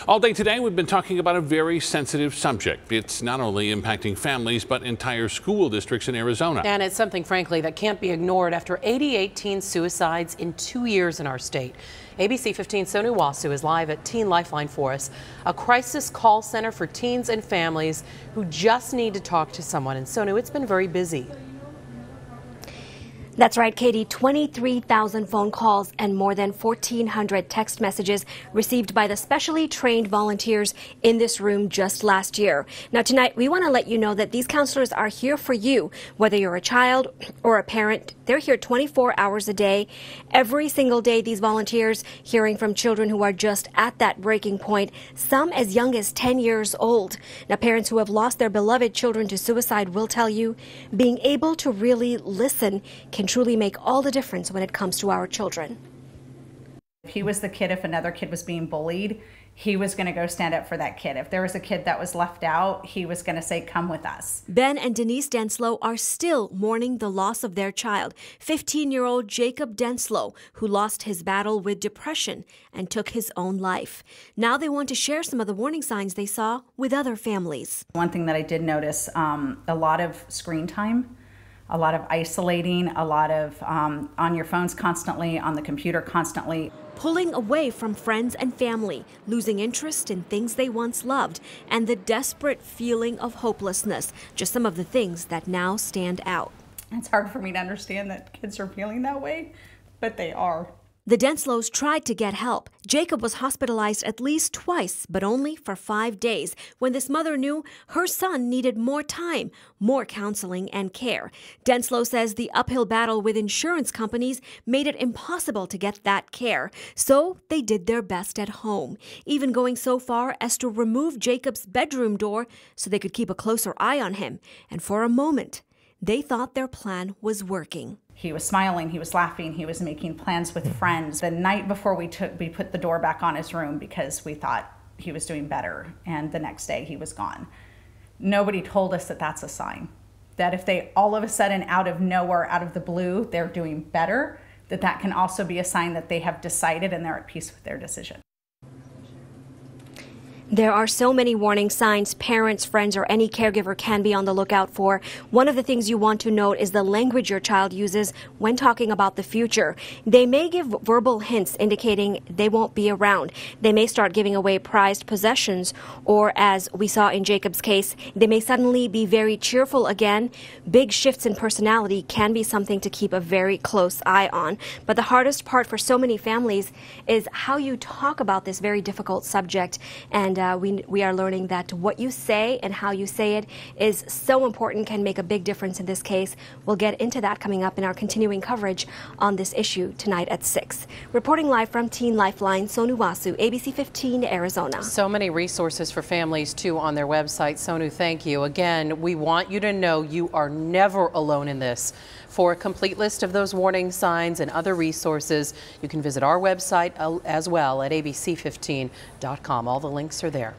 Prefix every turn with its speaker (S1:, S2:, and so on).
S1: All day today, we've been talking about a very sensitive subject. It's not only impacting families, but entire school districts in Arizona.
S2: And it's something, frankly, that can't be ignored after 88 teen suicides in 2 years in our state. ABC 15's Sonu Wasu is live at Teen Lifeline for us, a crisis call center for teens and families who just need to talk to someone. And Sonu, it's been very busy.
S3: That's right, Katie. 23,000 phone calls and more than 1,400 text messages received by the specially trained volunteers in this room just last year. Now, tonight, we want to let you know that these counselors are here for you, whether you're a child or a parent. They're here 24 hours a day. Every single day, these volunteers hearing from children who are just at that breaking point, some as young as 10 years old. Now, parents who have lost their beloved children to suicide will tell you being able to really listen can truly make all the difference when it comes to our children.
S4: If he was the kid, if another kid was being bullied, he was going to go stand up for that kid. If there was a kid that was left out, he was going to say, come with us.
S3: Ben and Denise Denslow are still mourning the loss of their child, 15-year-old Jacob Denslow, who lost his battle with depression and took his own life. Now they want to share some of the warning signs they saw with other families.
S4: One thing that I did notice, a lot of screen time, a lot of isolating, a lot of on your phones constantly, on the computer constantly.
S3: Pulling away from friends and family, losing interest in things they once loved, and the desperate feeling of hopelessness. Just some of the things that now stand out.
S4: It's hard for me to understand that kids are feeling that way, but they are.
S3: The Denslows tried to get help. Jacob was hospitalized at least twice, but only for 5 days, when this mother knew her son needed more time, more counseling and care. Denslow says the uphill battle with insurance companies made it impossible to get that care, so they did their best at home, even going so far as to remove Jacob's bedroom door so they could keep a closer eye on him. And for a moment, they thought their plan was working.
S4: He was smiling, he was laughing, he was making plans with friends. The night before we put the door back on his room because we thought he was doing better, and the next day he was gone. Nobody told us that that's a sign. That if they all of a sudden, out of nowhere, out of the blue, they're doing better, that can also be a sign that they have decided and they're at peace with their decision.
S3: There are so many warning signs parents, friends, or any caregiver can be on the lookout for. One of the things you want to note is the language your child uses when talking about the future. They may give verbal hints indicating they won't be around. They may start giving away prized possessions, or as we saw in Jacob's case, they may suddenly be very cheerful again. Big shifts in personality can be something to keep a very close eye on. But the hardest part for so many families is how you talk about this very difficult subject. And we are learning that what you say and how you say it is so important, can make a big difference in this case. We'll get into that coming up in our continuing coverage on this issue tonight at 6. Reporting live from Teen Lifeline, Sonu Wasu, ABC 15, Arizona.
S2: So many resources for families, too, on their website. Sonu, thank you. Again, we want you to know you are never alone in this. For a complete list of those warning signs and other resources, you can visit our website as well at abc15.com. All the links are there.